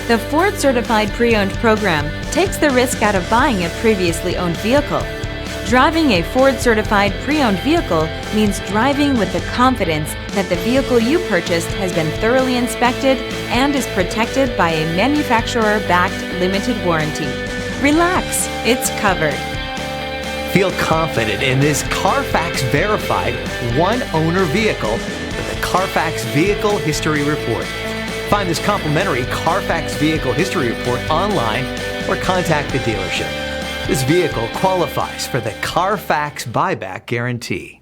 The Ford Certified Pre-Owned program takes the risk out of buying a previously owned vehicle. Driving a Ford Certified Pre-Owned vehicle means driving with the confidence that the vehicle you purchased has been thoroughly inspected and is protected by a manufacturer-backed limited warranty. Relax, it's covered. Feel confident in this Carfax verified one-owner vehicle with a Carfax Vehicle History Report. Find this complimentary Carfax Vehicle History Report online or contact the dealership. This vehicle qualifies for the Carfax Buyback Guarantee.